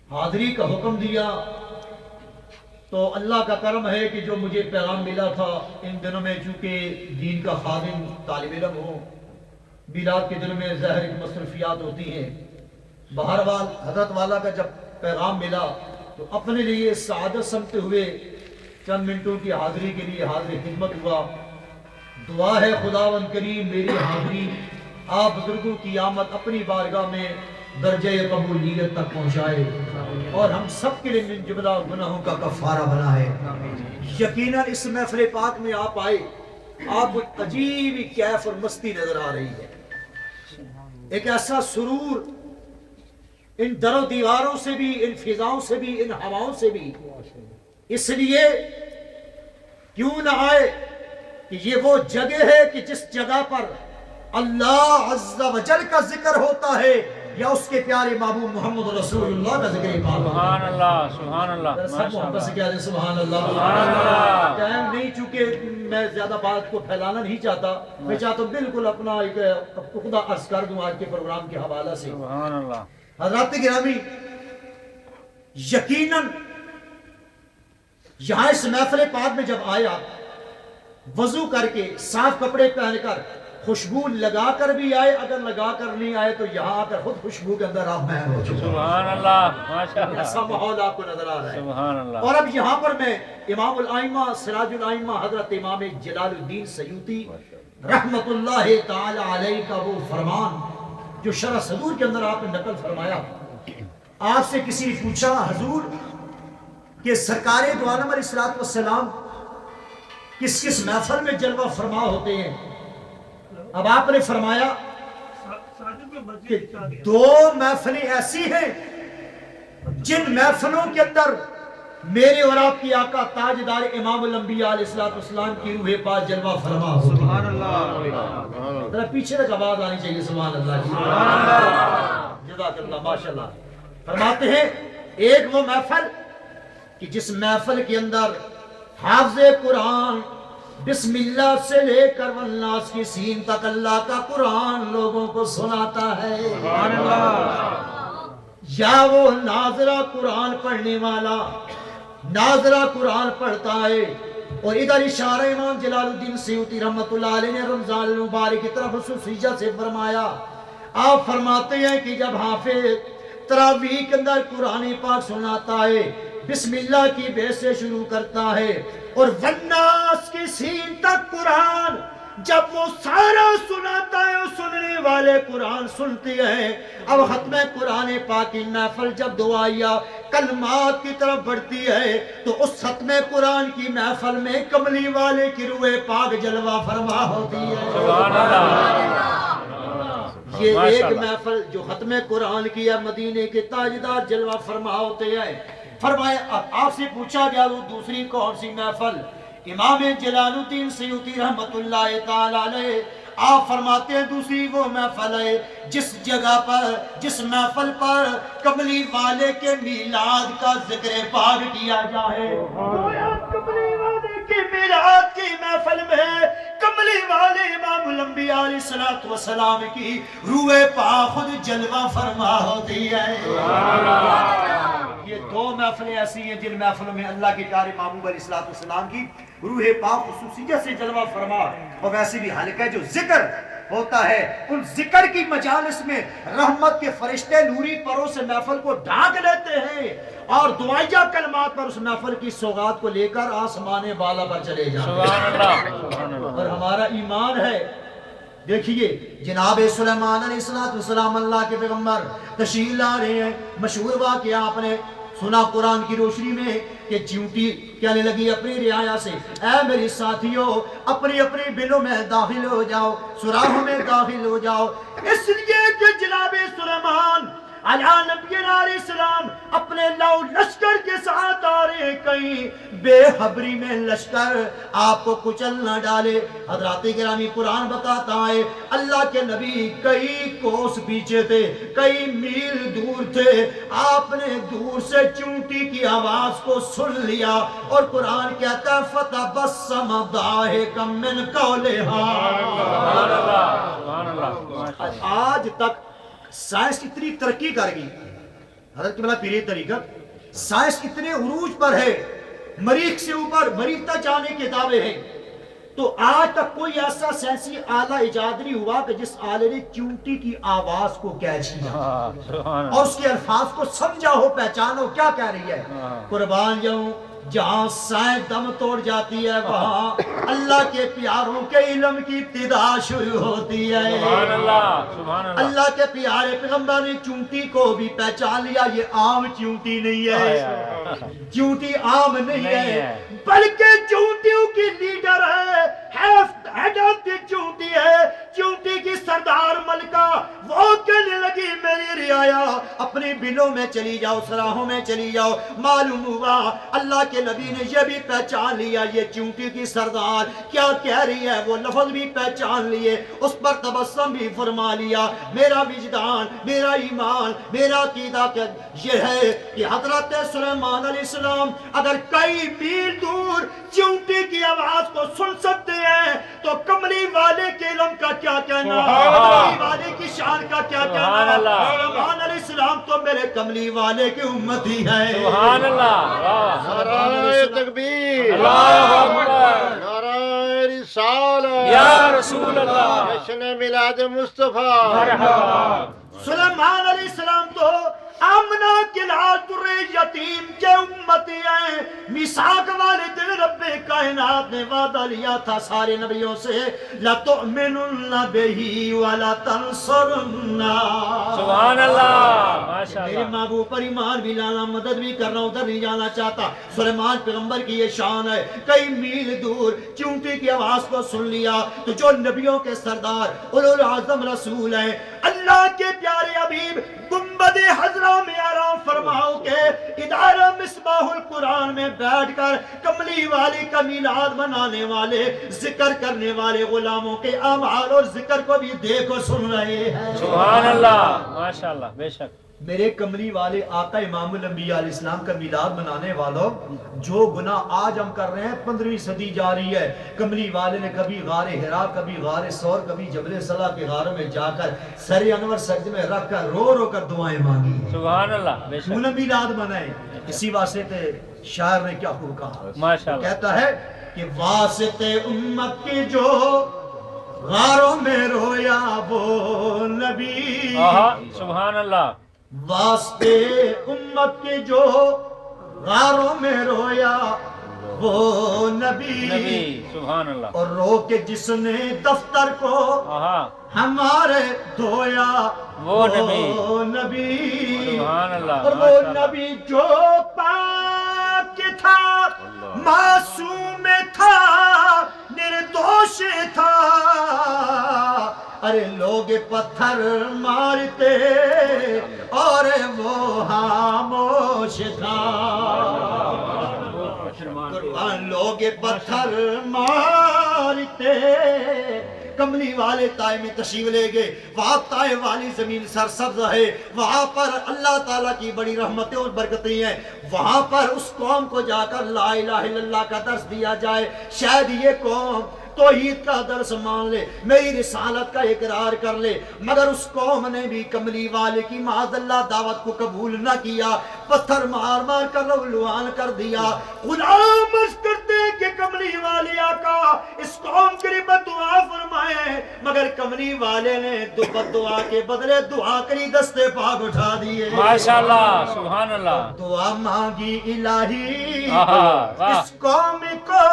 حاضری کا حکم دیا تو اللہ کا کرم ہے کہ جو مجھے پیغام ملا تھا ان دنوں میں، چونکہ دین کا خادم طالب علم ہوں، بیلاد کے دنوں میں ظاہر کی مصروفیات ہوتی ہیں، بہرحال حضرت والا کا جب پیغام ملا تو اپنے لیے سعادت سمجھتے ہوئے چند منٹوں کی حاضری کے لیے حاضر خدمت ہوا۔ دعا ہے خداوند کریم میری حاضری آپ بزرگوں کی آمد اپنی بارگاہ میں درجہ قبولیت تک پہنچائے اور ہم سب کے لیے من جملہ گناہوں کا کفارہ بنائے۔ یقیناً اس محفل پاک میں آپ آئے، آپ کو عجیب کیف اور مستی نظر آ رہی ہے، ایک ایسا سرور ان در و دیواروں سے بھی، ان فضاؤں سے بھی، ان ہواؤں سے بھی، اس لیے کیوں نہ آئے کہ یہ وہ جگہ ہے کہ جس جگہ پر اللہ عز و جل کا ذکر ہوتا ہے یا اس کے پیارے محبوب محمد رسول اللہ کا ذکر ہوتا ہے۔ سبحان اللہ، سبحان اللہ، سب محبت سے کہہ دیں سبحان اللہ۔ سبحان اللہ۔ ٹائم نہیں، چونکہ میں زیادہ بات کو پھیلانا نہیں چاہتا، میں چاہتا ہوں بالکل اپنا ایک خدا عرض کر دوں آج کے پروگرام کے حوالہ سے۔ سبحان اللہ۔ حضرات گرامی، یقیناً یہاں اس محفل پاک میں جب آیا، وضو کر کے صاف کپڑے پہن کر خوشبو لگا کر بھی آئے، اگر لگا کر نہیں آئے تو یہاں آ کر خود خوشبو کے اندر آپ مہر ہو چکے۔ سبحان اللہ، ماشاءاللہ، ایسا ماحول آپ کو نظر آ رہا ہے۔ سبحان اللہ۔ اور اب یہاں پر میں امام الائمہ سراج الائمہ حضرت امام جلال الدین سیوطی رحمت اللہ تعالی علیہ کا وہ فرمان جو شرح صدور کے اندر آپ نے نقل فرمایا، آپ سے کسی نے پوچھا حضور کہ سرکار دو عالم علیہ السلام کس کس محفل میں جلوہ فرما ہوتے ہیں؟ اب آپ نے فرمایا کہ دو محفلیں ایسی ہیں جن محفلوں کے اندر میرے اور آپ کی آقا تاجدار امام الانبیاء علیہ السلام کی روح پاک جلوہ فرما ہوتی ہے۔ سبحان اللہ۔ ذرا پیچھے تک آواز آنی چاہیے سبحان اللہ۔ سبحان اللہ، جزاک اللہ، ماشاءاللہ۔ فرماتے ہیں ایک وہ محفل کہ جس محفل کے اندر حافظ قرآن بسم اللہ سے لے کر والناس کی سین تک اللہ کا قرآن لوگوں کو سناتا ہے، سبحان اللہ۔ یا وہ ناظرہ قرآن پڑھنے والا ناظرہ قرآن پڑھتا ہے۔ اور ادھر اشارہ امام جلال الدین سیوطی رحمت اللہ علیہ نے رمضان المبارک کی طرف خصوصیت سے فرمایا، آپ فرماتے ہیں کہ جب حافظ تراویح کے اندر قرآن پاک سناتا ہے، بسم اللہ کی بے سے شروع کرتا ہے اور والناس کی سین تک قرآن جب وہ سارا سناتا ہے اور سننے والے قرآن سنتے ہیں، اب ختم قرآن پاک کی محفل جب دعائیہ کلمات کی طرف بڑھتی ہے تو اس ختم قرآن کی محفل میں کملی والے کی روح پاک جلوہ فرما ہوتی ہے۔ سبحان اللہ۔ یہ ایک محفل جو ختم قرآن کی ہے، مدینے کے تاجدار جلوہ فرما ہوتے ہیں۔ فرمایا آپ سے پوچھا گیا وہ دوسری کون سی محفل؟ امام جلال الدین سیوطی رحمت اللہ تعالی علیہ آپ فرماتے ہیں دوسری وہ محفل ہے جس جگہ پر، جس محفل پر کملی والے کے میلاد کا ذکر پاک کیا جائے۔ کملی والے کی میلاد کی محفل میں کملی والے امام الانبیاء علیہ السلام کی روح پاک خود جلوہ فرما ہوتی ہے۔ یہ دو محفلیں ایسی ہیں جن محفلوں میں اللہ کے پیارے محبوب علیہ السلام کی روح پاک خصوصیت سے جلوہ فرما، اور ویسے بھی حلقہ جو ذکر ہوتا ہے ان ذکر کی مجالس میں رحمت کے فرشتے نوری پروں سے محفل کو ڈھانک لیتے ہیں اور دعائیہ کلمات پر اس محفل کی سوغات کو لے کر آسمان بالا پر چلے جاتے ہیں۔ سبحان اللہ۔ اور ہمارا ایمان ہے، دیکھیے جناب سلیمان علیہ السلام اللہ کے پیغمبر تشریف لا رہے ہیں، مشہور واقعہ آپ نے سنا قرآن کی روشنی میں کہ چیونٹی کہنے لگی اپنی رعایا سے، اے میری ساتھیوں اپنی اپنی بلوں میں داخل ہو جاؤ، سوراخوں میں داخل ہو جاؤ، اس لیے کہ جناب سلیمان علیہ نبی علیہ السلام اپنے لاؤ لشکر کے ساتھ آ رہے ہیں، کہیں بے خبری میں لشکر آپ کو کچل نہ ڈالے۔ حضرات گرامی قرآن بتاتا ہے اللہ کے نبی کئی کوس پیچھے تھے، کئی میل دور تھے، آپ نے دور سے چونٹی کی آواز کو سن لیا اور قرآن کہتا ہے فَتَبَسَّمَ ضَاحِكًا مِّن قَوْلِهَا۔ آج تک سائنس اتنی ترقی کر گئی حضرت قبلہ پیر طریقت سائنس اتنے عروج پر ہے، مریخ سے اوپر مریخ تک جانے کے دعوے ہیں، تو آج تک کوئی ایسا سائنسی آلہ ایجاد نہیں ہوا کہ جس آلے نے چونٹی کی آواز کو کیچ کیا اور اس کے الفاظ کو سمجھا ہو، پہچانا ہو کیا کہہ رہی ہے۔ قربان جاؤں، جہاں سائنس دم توڑ جاتی ہے وہاں اللہ کے پیاروں کے علم کی ابتدا شروع ہوتی ہے۔ سبحان اللہ، سبحان اللہ۔ اللہ کے پیارے پیغمبر نے چونٹی کو بھی پہچان لیا، یہ عام چونٹی نہیں ہے، چونٹی عام نہیں ہے، بلکہ چونٹیوں کی لیڈر ہے، ہیڈ آف دی چونٹی ہے، چونٹی کی سردار ملکہ۔ وہ کہنے لگی میری رعایا اپنی بلوں میں چلی جاؤ، سراہوں میں چلی جاؤ۔ معلوم ہوا اللہ کے نبی نے یہ بھی پہچان لیا یہ چونٹی کی سردار کیا کہہ رہی ہے، وہ لفظ بھی پہچان لیے، اس پر تبسم بھی فرما لیا۔ میرا وجدان، میرا ایمان، میرا عقیدہ یہ ہے کہ حضرت سلیمان علیہ السلام اگر کئی میل دور چونٹی کی آواز کو سن سکتے ہیں تو کملی والے کے علم کا کیا کہنا، کملی والے کی شان کا کیا کہنا۔ سلیمان علیہ السلام تو میرے کملی والے کی امتی ہے۔ سبحان اللہ، نعرہ تکبیر، اللہ اکبر، نعرہ رسالت، یا رسول اللہ، جشن میلاد مصطفیٰ۔ مرحبا۔ سلیمان علیہ السلام تو آمنہ کے لال در یتیم کے امتی ہیں۔ میثاق والے دن رب کائنات نے وعدہ لیا تھا سارے نبیوں سے، لَتُؤْمِنُنَّ بِهِ وَلَتَنْصُرُنَّهُ۔ سبحان اللہ، ماشاء میرے اللہ۔ محبوب پر ایمان بھی لانا، مدد بھی کرنا، ادھر نہیں جانا چاہتا۔ سلیمان پیغمبر کی یہ شان ہے، کئی میل دور چونٹی کی آواز کو سن لیا تو جو نبیوں کے سردار اولو العظم رسول ہیں، اللہ کے پیارے حبیب گنبد حضرہ میں آرام فرماؤ کے ادارہ مصباح القرآن میں بیٹھ کر کملی والی کا میلاد منانے والے، ذکر کرنے والے غلاموں کے اعمال اور ذکر کو بھی دیکھو سن رہے ہیں۔ سبحان اللہ، ماشاء اللہ، بے شک۔ میرے کملی والے آقا امام الانبیاء علیہ السلام کا میلاد منانے والوں، جو گناہ آج ہم کر رہے ہیں 15ویں صدی جا رہی ہے، کملی والے نے کبھی غار حرا، کبھی غار ثور، کبھی جبل صلا کے غاروں میں جا کر سر انور سجدے میں رکھ کر رو رو کر دعائیں مانگی ہیں۔ سبحان اللہ، بے کیوں شک، نہ میلاد منائیں؟ اسی واسطے تے شاعر نے کیا خوب کہا، ماشاء اللہ۔ کہتا ہے کہ واسطے امت کی جو غاروں میں رویا وہ نبی، آہا، سبحان اللہ۔ واسطے امت کے جو غاروں میں رویا وہ نبی، نبی، سبحان اللہ۔ اور رو کے جس نے دفتر کو آہا، ہمارے دھویا وہ نبی، سبحان اللہ، اور وہ ماشاء اللہ۔ نبی جو پاک تھا، معصوم تھا، نردوش تھا، ارے لوگ پتھر مارتے اور وہ خاموش تھا، لوگ پتھر مارتے۔ کملی والے طائف میں تشریف لے گئے، وہاں طائف والی زمین سرسبز ہے، وہاں پر اللہ تعالیٰ کی بڑی رحمتیں اور برکتیں ہیں، وہاں پر اس قوم کو جا کر لا الہ الا اللہ کا درس دیا جائے، شاید یہ قوم توحید کا درس مان لے، میری رسالت کا اقرار کر لے، مگر اس قوم نے بھی کملی والے کی معاذ اللہ دعوت کو قبول نہ کیا، پتھر مار مار کر لولوان کر دیا۔ غلام عرض کرتے کہ کملی والے آقا اس قوم کے لیے بد دعا فرمائے، مگر کملی والے نے بد دعا کے بدلے دعا کری، دستے پاک اٹھا دیے، ماشاء اللہ، سبحان اللہ۔ دعا مانگی الہی آہا، واہ۔ اس قوم کو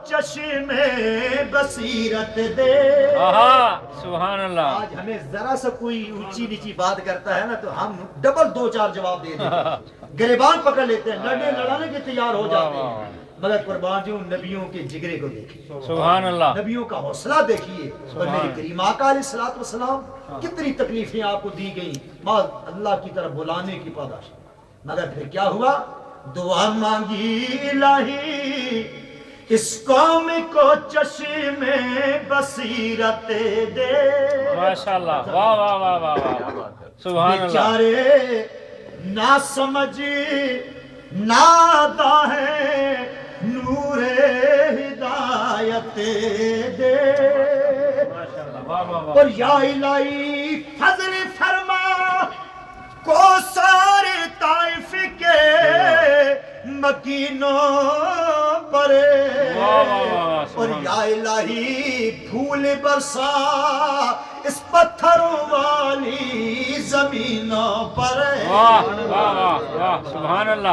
چشم بصیرت دے۔ آہا، سبحان اللہ۔ آج ہمیں ذرا سا کوئی اونچی نیچی بات کرتا ہے نا تو ہم ڈبل 2-4 جواب دے دیتے ہیں، گریبان پکڑ لیتے ہیں، لڑنے لڑانے کے تیار ہو جاتے ہیں، مگر قربان جو نبیوں کے جگرے کو دیکھیں، سبحان اللہ۔ نبیوں کا حوصلہ دیکھیے، اور میری کریم آقا علیہ الصلوۃ والسلام کتنی تکلیفیں آپ کو دی گئی بعد اللہ کی طرف بلانے کی پاداش، مگر پھر کیا ہوا؟ دعا مانگی الہی اس قوم کو چشم بصیرت دے۔ ماشاء اللہ، واہ واہ واہ واہ واہ، سبحان اللہ۔ بیچارے نہ سمجھ نادا ہے، نور ہدایت دے، اور یا الہی فضل فرما کو سارے مکینوں پر واہ واہ واہ اور سبحان یا الہی پھول برسا اس پتھروں والی زمینوں پر واہ واہ واہ واہ سبحان اللہ